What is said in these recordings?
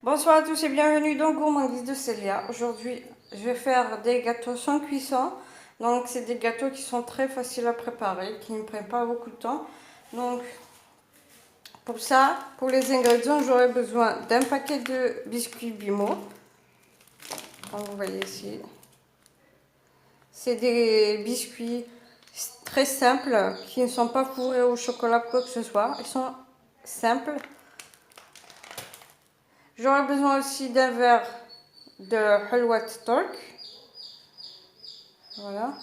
Bonsoir à tous et bienvenue dans Gourmandise de Célia. Aujourd'hui, je vais faire des gâteaux sans cuisson. Donc, c'est des gâteaux qui sont très faciles à préparer, qui ne prennent pas beaucoup de temps. Donc, pour ça, pour les ingrédients, j'aurai besoin d'un paquet de biscuits Bimo. Comme vous voyez ici. C'est des biscuits très simples, qui ne sont pas fourrés au chocolat, quoi que ce soit. Ils sont simples. J'aurai besoin aussi d'un verre de Halwa Tork. Voilà.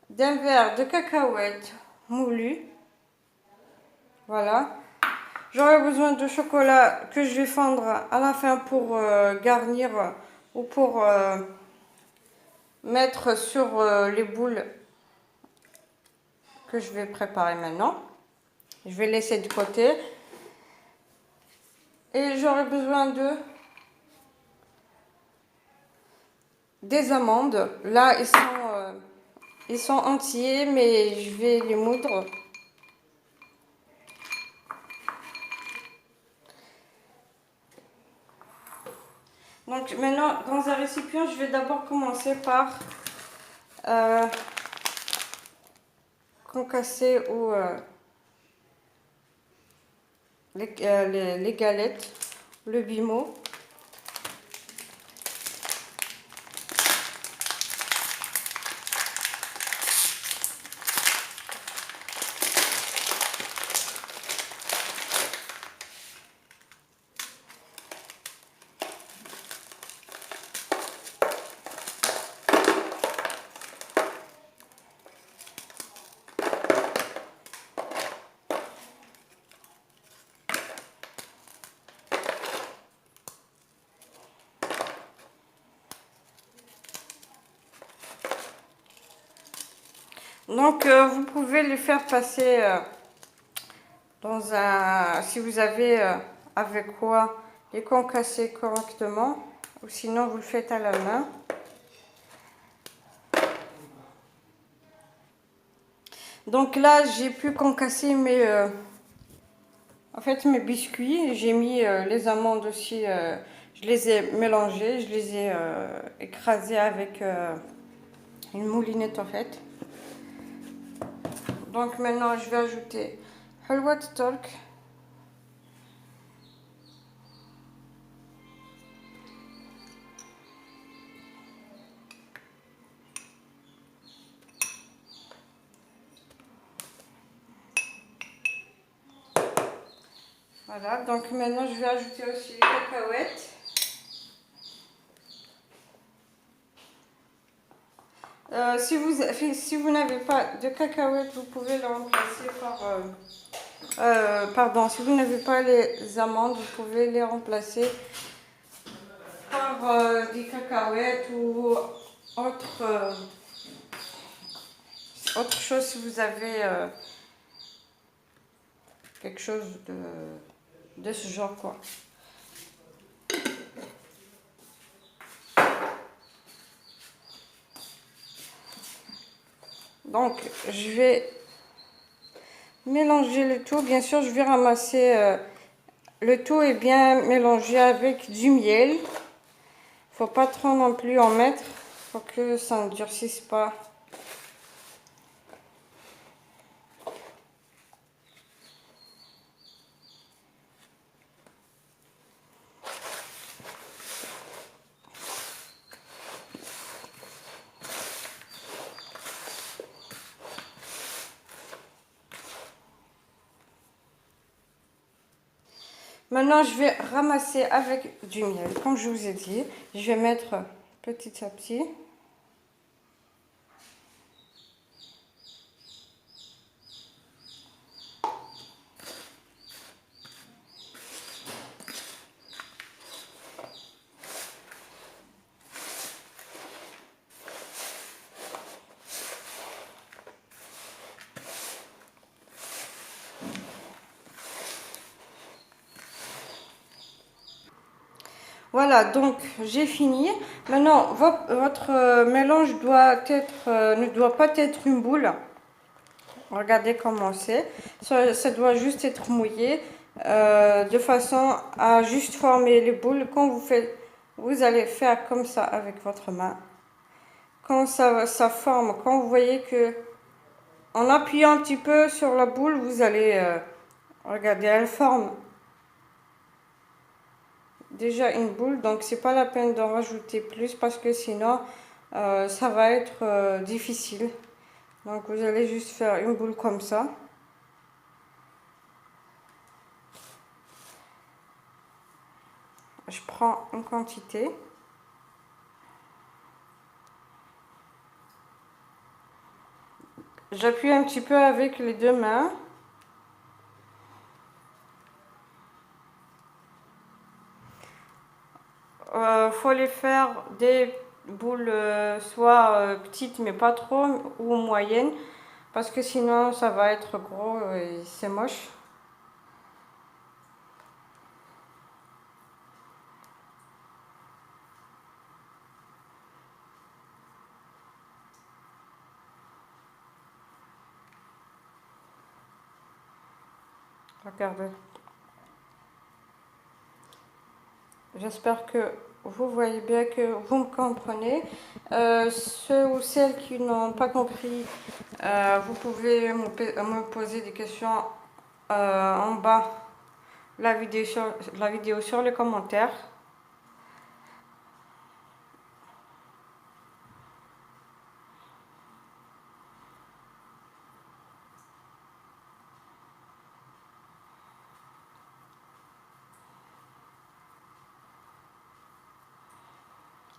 D'un verre de cacahuètes moulues. Voilà. J'aurai besoin de chocolat que je vais fondre à la fin pour garnir ou pour mettre sur les boules que je vais préparer maintenant. Je vais laisser de côté. Et j'aurai besoin des amandes. Là, ils sont entiers, mais je vais les moudre. Donc maintenant, dans un récipient, je vais d'abord commencer par concasser ou les galettes, le bimo. Donc vous pouvez les faire passer dans un... Si vous avez avec quoi les concasser correctement, ou sinon vous le faites à la main. Donc là j'ai pu concasser mes biscuits. J'ai mis les amandes aussi, je les ai mélangées, je les ai écrasées avec une moulinette en fait. Donc maintenant je vais ajouter Halwa Tork. Voilà, donc maintenant je vais ajouter aussi les cacahuètes. Si vous n'avez pas de cacahuètes, vous pouvez le remplacer par... pardon, si vous n'avez pas les amandes, vous pouvez les remplacer par des cacahuètes ou autre chose si vous avez quelque chose de ce genre quoi. Donc je vais mélanger le tout. Bien sûr, je vais ramasser le tout et bien mélanger avec du miel. Faut pas trop non plus en mettre, faut que ça ne durcisse pas. Maintenant, je vais ramasser avec du miel. Comme je vous ai dit, je vais mettre petit à petit. Voilà, donc j'ai fini. Maintenant, votre mélange ne doit pas être une boule. Regardez comment c'est. Ça doit juste être mouillé. de façon à juste former les boules. Quand vous allez faire comme ça avec votre main. Quand ça forme, quand vous voyez que en appuyant un petit peu sur la boule, vous allez regarder, elle forme déjà une boule, donc c'est pas la peine d'en rajouter plus parce que sinon ça va être difficile. Donc vous allez juste faire une boule comme ça. Je prends une quantité. J'appuie un petit peu avec les deux mains. Faut les faire des boules soit petites mais pas trop ou moyennes parce que sinon ça va être gros et c'est moche. Regardez. J'espère que vous voyez bien, que vous me comprenez. Ceux ou celles qui n'ont pas compris, vous pouvez me poser des questions en bas la vidéo sur les commentaires.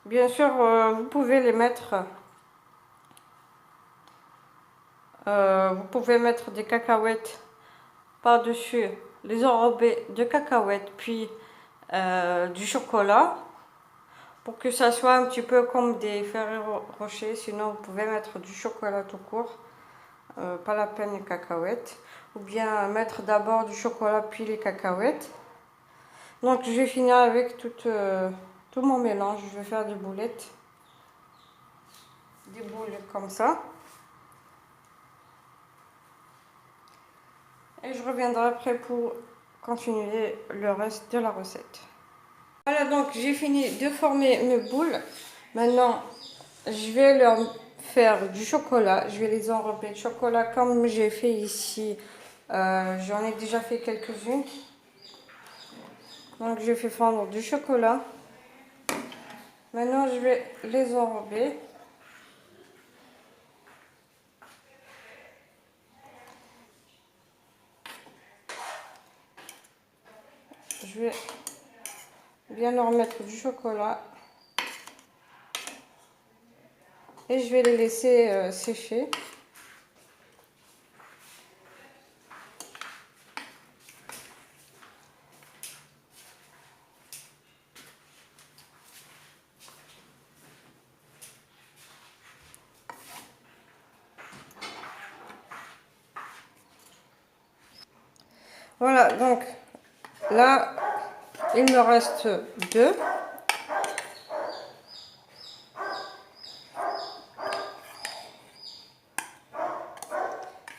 Bien sûr, vous pouvez les mettre, vous pouvez mettre des cacahuètes par-dessus, les enrober de cacahuètes, puis du chocolat, pour que ça soit un petit peu comme des Ferrero Rocher. Sinon, vous pouvez mettre du chocolat tout court, pas la peine les cacahuètes. Ou bien mettre d'abord du chocolat, puis les cacahuètes. Donc, je vais finir avec tout mon mélange. Je vais faire des boulettes, des boules comme ça. Et je reviendrai après pour continuer le reste de la recette. Voilà, donc j'ai fini de former mes boules. Maintenant, je vais leur faire du chocolat. Je vais les enrober de chocolat comme j'ai fait ici. J'en ai déjà fait quelques-unes. Donc je fais fondre du chocolat. Maintenant, je vais les enrober. Je vais bien leur mettre du chocolat. Et je vais les laisser sécher. Voilà, donc là, il me reste deux.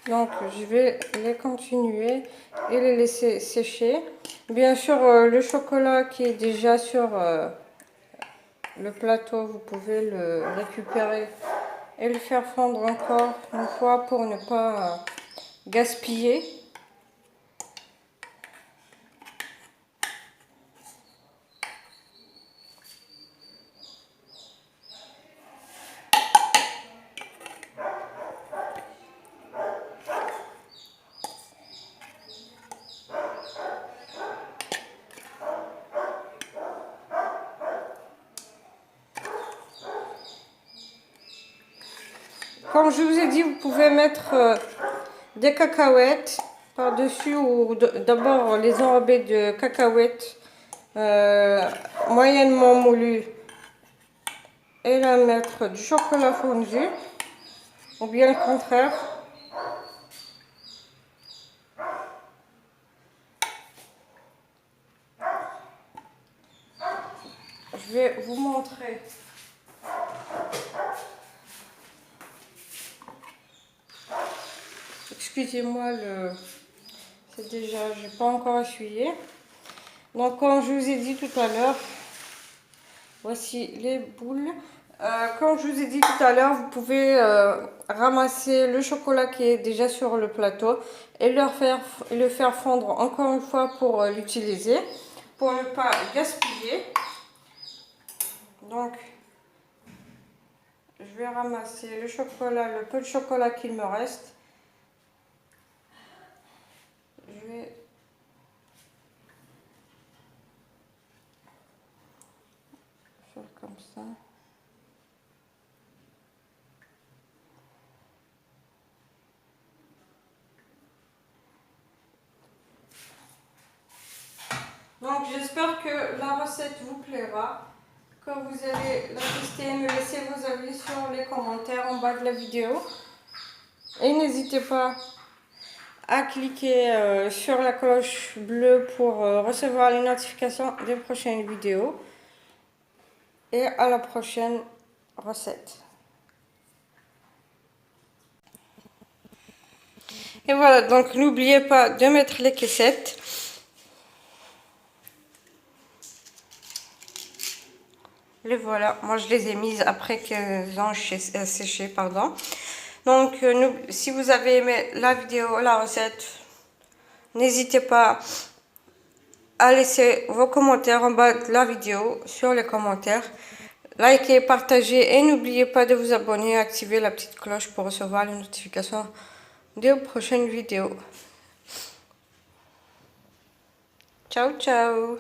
Donc je vais les continuer et les laisser sécher. Bien sûr, le chocolat qui est déjà sur le plateau, vous pouvez le récupérer et le faire fondre encore une fois pour ne pas gaspiller. Comme je vous ai dit, vous pouvez mettre des cacahuètes par-dessus ou d'abord les enrober de cacahuètes moyennement moulues et là mettre du chocolat fondu ou bien le contraire. Je vais vous montrer. Excusez-moi C'est déjà, je n'ai pas encore essuyé. Donc, comme je vous ai dit tout à l'heure, voici les boules. Comme je vous ai dit tout à l'heure, vous pouvez ramasser le chocolat qui est déjà sur le plateau et le faire fondre encore une fois pour l'utiliser, pour ne pas gaspiller. Donc, je vais ramasser le chocolat, le peu de chocolat qu'il me reste. Je vais faire comme ça. Donc j'espère que la recette vous plaira. Quand vous allez la tester, me laissez vos avis sur les commentaires en bas de la vidéo. Et n'hésitez pas à cliquer sur la cloche bleue pour recevoir les notifications des prochaines vidéos. Et à la prochaine recette. Et voilà, donc n'oubliez pas de mettre les caissettes. Les voilà, moi je les ai mises après qu'elles ont séché, pardon. Donc si vous avez aimé la vidéo, la recette, n'hésitez pas à laisser vos commentaires en bas de la vidéo, sur les commentaires. Likez, partagez et n'oubliez pas de vous abonner et activer la petite cloche pour recevoir les notifications des prochaines vidéos. Ciao, ciao!